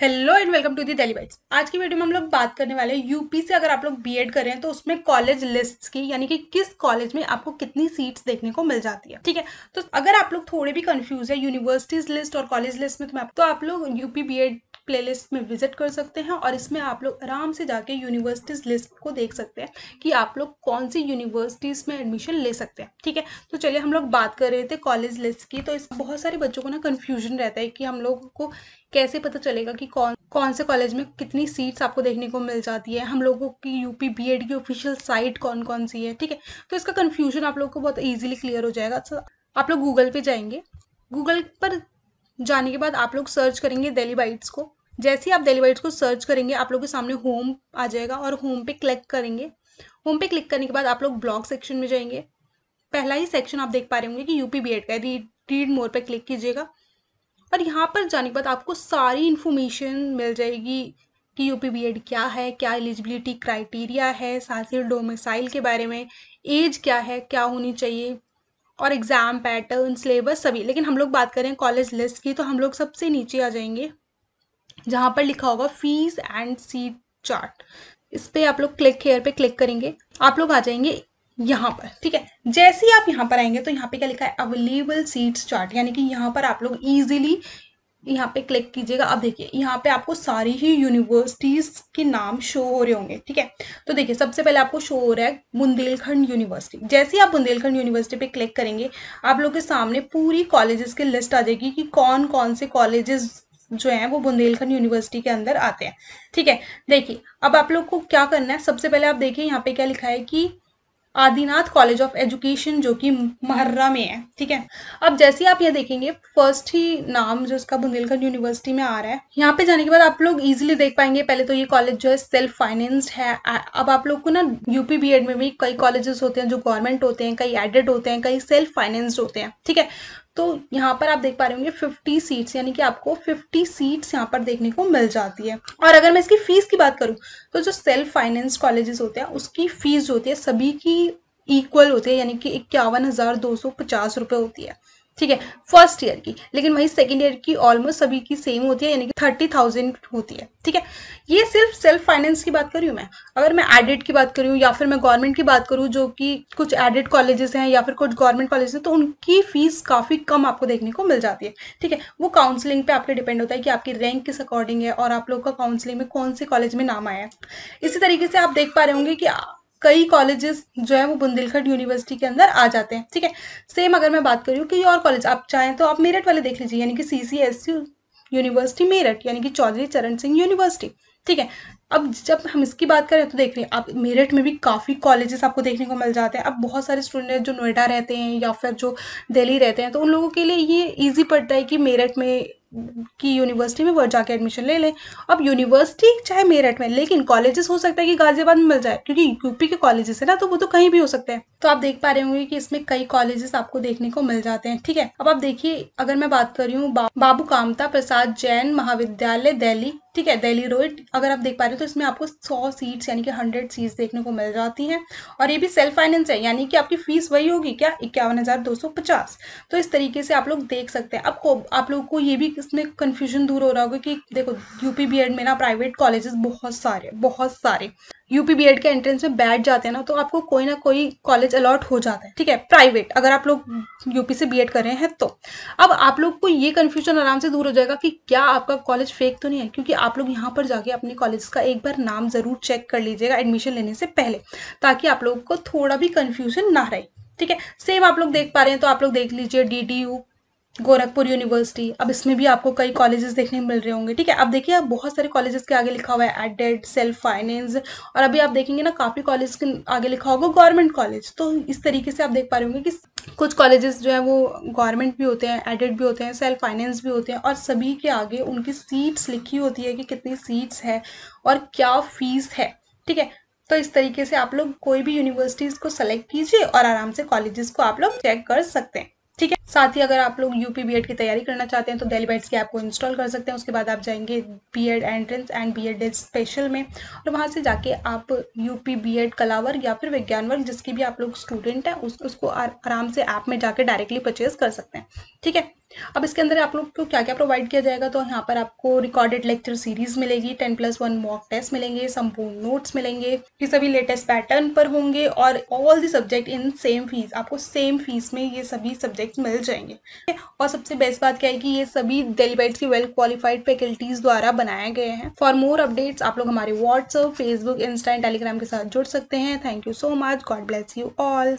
Hello and welcome to the Delhi Bytes. आज की video में हम लोग बात करने वाले हैं यूपी से अगर आप लोग बीएड कर रहे हैं तो उसमें कॉलेज लिस्ट्स की, यानी कि किस कॉलेज में आपको कितनी सीट्स देखने को मिल जाती है। ठीक है, तो अगर आप लोग थोड़े भी कंफ्यूज है यूनिवर्सिटीज लिस्ट और कॉलेज लिस्ट में तो आप लोग यूपी बीएड प्लेलिस्ट में विजिट कर सकते हैं और इसमें आप लोग आराम से जाके यूनिवर्सिटीज लिस्ट को देख सकते हैं कि आप लोग कौन सी यूनिवर्सिटीज में एडमिशन ले सकते हैं। ठीक है, तो चलिए हम लोग बात कर रहे थे कॉलेज लिस्ट की। तो इस बहुत सारे बच्चों को ना कंफ्यूजन रहता है कि हम लोग को कैसे पता चलेगा कि कौन कौन से कॉलेज में कितनी सीट्स आपको देखने को मिल जाती है, हम लोगों की यूपी बीएड की ऑफिशियल साइट कौन कौन सी है। ठीक है, तो इसका कंफ्यूजन आप लोगों को बहुत इजीली क्लियर हो जाएगा। तो आप लोग गूगल पे जाएंगे, गूगल पर जाने के बाद आप लोग सर्च करेंगे दिल्ली बाइट्स को। जैसे ही आप दिल्ली बाइट्स को सर्च करेंगे आप लोग के सामने होम आ जाएगा और होम पे क्लिक करेंगे। होम पे क्लिक करने के बाद आप लोग ब्लॉग सेक्शन में जाएंगे। पहला ही सेक्शन आप देख पा रहे होंगे कि यूपी बीएड का, रीड मोर पे क्लिक कीजिएगा और यहाँ पर जाने के बाद आपको सारी इन्फॉर्मेशन मिल जाएगी कि यूपी बीएड क्या है, क्या एलिजिबिलिटी क्राइटेरिया है, साथ ही डोमिसाइल के बारे में, एज क्या है, क्या होनी चाहिए और एग्जाम पैटर्न, सिलेबस सभी। लेकिन हम लोग बात करें कॉलेज लिस्ट की तो हम लोग सबसे नीचे आ जाएंगे जहाँ पर लिखा होगा फीस एंड सीट चार्ट। इस पे आप लोग क्लिक हेयर पे क्लिक करेंगे, आप लोग आ जाएंगे यहाँ पर। ठीक है, जैसे ही आप यहाँ पर आएंगे तो यहाँ पे क्या लिखा है, अवेलेबल सीट्स चार्ट, यानी कि यहाँ पर आप लोग इजीली यहाँ पे क्लिक कीजिएगा। अब देखिए यहाँ पे आपको सारी ही यूनिवर्सिटीज के नाम शो हो रहे होंगे। ठीक है, तो देखिए सबसे पहले आपको शो हो रहा है बुंदेलखंड यूनिवर्सिटी। जैसे ही आप बुंदेलखंड यूनिवर्सिटी पे क्लिक करेंगे आप लोग के सामने पूरी कॉलेजेस की लिस्ट आ जाएगी कि कौन कौन से कॉलेजेस जो है वो बुंदेलखंड यूनिवर्सिटी के अंदर आते हैं। ठीक है, देखिए अब आप लोग को क्या करना है, सबसे पहले आप देखिए यहाँ पे क्या लिखा है कि आदिनाथ कॉलेज ऑफ एजुकेशन जो कि महर्रा में है। ठीक है, अब जैसे ही आप ये देखेंगे फर्स्ट ही नाम जो इसका बुंदेलखंड यूनिवर्सिटी में आ रहा है, यहाँ पे जाने के बाद आप लोग इजीली देख पाएंगे। पहले तो ये कॉलेज जो है सेल्फ फाइनेंस्ड है। अब आप लोग को ना यूपी बीएड में भी कई कॉलेजेस होते हैं जो गवर्नमेंट होते हैं, कई एडेड होते हैं, कई सेल्फ फाइनेंस्ड होते हैं। ठीक है, तो यहाँ पर आप देख पा रहे होंगे 50 सीट्स, यानी कि आपको 50 सीट्स यहाँ पर देखने को मिल जाती है। और अगर मैं इसकी फीस की बात करूँ तो जो सेल्फ फाइनेंस कॉलेजेस होते हैं उसकी फीस जो होती है सभी की इक्वल होती है, यानी कि 51,250 रुपये होती है। ठीक है, फर्स्ट ईयर की। लेकिन वही सेकेंड ईयर की ऑलमोस्ट सभी की सेम होती है, यानी कि 30,000 होती है। ठीक है, ये सिर्फ सेल्फ फाइनेंस की बात कर रही हूँ मैं। अगर मैं एडेड की बात करूँ या फिर मैं गवर्नमेंट की बात करूँ, जो कि कुछ एडेड कॉलेजेस हैं या फिर कुछ गवर्नमेंट कॉलेजेस हैं, तो उनकी फीस काफ़ी कम आपको देखने को मिल जाती है। ठीक है, वो काउंसलिंग पे आपके डिपेंड होता है कि आपकी रैंक किस अकॉर्डिंग है और आप लोग का काउंसलिंग में कौन से कॉलेज में नाम आया है। इसी तरीके से आप देख पा रहे होंगे कि कई कॉलेजेस जो है वो बुंदेलखंड यूनिवर्सिटी के अंदर आ जाते हैं। ठीक है, सेम अगर मैं बात करूँ कि और कॉलेज आप चाहें तो आप मेरठ वाले देख लीजिए, यानी कि CCSU यूनिवर्सिटी मेरठ, यानी कि चौधरी चरण सिंह यूनिवर्सिटी। ठीक है, अब जब हम इसकी बात करें तो देख रहे हैं आप मेरठ में भी काफ़ी कॉलेजेस आपको देखने को मिल जाते हैं। अब बहुत सारे स्टूडेंट जो नोएडा रहते हैं या फिर जो दिल्ली रहते हैं तो उन लोगों के लिए ये ईजी पड़ता है कि मेरठ में की यूनिवर्सिटी में वो जाके एडमिशन ले लें। अब यूनिवर्सिटी चाहे मेरठ में, लेकिन कॉलेजेस हो सकता है कि गाजियाबाद में मिल जाए, क्योंकि यूपी के कॉलेजेस है ना, तो वो तो कहीं भी हो सकते हैं। तो आप देख पा रहे होंगे कि इसमें कई कॉलेजेस आपको देखने को मिल जाते हैं। ठीक है, अब आप देखिए अगर मैं बात कर रही हूँ बाबू कामता प्रसाद जैन महाविद्यालय दिल्ली। ठीक है, दिल्ली रोड, अगर आप देख पा रहे हो तो इसमें आपको 100 सीट्स यानी कि 100 सीट्स देखने को मिल जाती हैं और ये भी सेल्फ फाइनेंस है, यानी कि आपकी फीस वही होगी क्या, 51,250। तो इस तरीके से आप लोग देख सकते हैं। आपको आप लोगों को ये भी इसमें कंफ्यूजन दूर हो रहा होगा कि देखो यूपी बीएड में ना प्राइवेट कॉलेजेस बहुत सारे यूपी बीएड के एंट्रेंस में बैठ जाते हैं ना, तो आपको कोई ना कोई कॉलेज अलॉट हो जाता है। ठीक है, प्राइवेट, अगर आप लोग यूपी से बीएड कर रहे हैं तो अब आप लोग को ये कंफ्यूजन आराम से दूर हो जाएगा कि क्या आपका कॉलेज फेक तो नहीं है, क्योंकि आप लोग यहाँ पर जाके अपने कॉलेज का एक बार नाम जरूर चेक कर लीजिएगा एडमिशन लेने से पहले, ताकि आप लोगों को थोड़ा भी कंफ्यूजन ना रहे। ठीक है, सेम आप लोग देख पा रहे हैं तो आप लोग देख लीजिए DTU गोरखपुर यूनिवर्सिटी। अब इसमें भी आपको कई कॉलेजेस देखने को मिल रहे होंगे। ठीक है, अब देखिए आप बहुत सारे कॉलेजेस के आगे लिखा हुआ है एडेड, सेल्फ फाइनेंस, और अभी आप देखेंगे ना काफ़ी कॉलेज के आगे लिखा होगा गवर्नमेंट कॉलेज। तो इस तरीके से आप देख पा रहे होंगे कि कुछ कॉलेजेस जो है वो गवर्नमेंट भी होते हैं, एडेड भी होते हैं, सेल्फ फाइनेंस भी होते हैं, और सभी के आगे उनकी सीट्स लिखी होती है कि कितनी सीट्स है और क्या फीस है। ठीक है, तो इस तरीके से आप लोग कोई भी यूनिवर्सिटीज़ को सेलेक्ट कीजिए और आराम से कॉलेजेस को आप लोग चेक कर सकते हैं। ठीक है, साथ ही अगर आप लोग यूपी बीएड की तैयारी करना चाहते हैं तो दिल्ली बाइट्स की ऐप को इंस्टॉल कर सकते हैं। उसके बाद आप जाएंगे BEd entrance and BEd special में, और वहाँ से जाके आप यूपी बीएड कला वर्ग या फिर विज्ञान वर्ग जिसकी भी आप लोग स्टूडेंट है उसको आराम से ऐप में जाके डायरेक्टली परचेज कर सकते हैं। ठीक है, अब इसके अंदर आप लोग को क्या क्या प्रोवाइड किया जाएगा, तो यहाँ पर आपको रिकॉर्डेड लेक्चर सीरीज मिलेगी, 10+1 मॉक टेस्ट मिलेंगे, संपूर्ण नोट्स मिलेंगे, ये सभी लेटेस्ट पैटर्न पर होंगे और all the subject in same fees, आपको सेम फीस में ये सभी सब्जेक्ट मिल जाएंगे। और सबसे बेस्ट बात क्या है कि ये सभी दिल्ली बाइट्स की वेल क्वालिफाइड फैकल्टीज द्वारा बनाए गए हैं। फॉर मोर अपडेट्स आप लोग हमारे WhatsApp, Facebook, Insta and Telegram के साथ जुड़ सकते हैं। Thank you so much, God bless you all.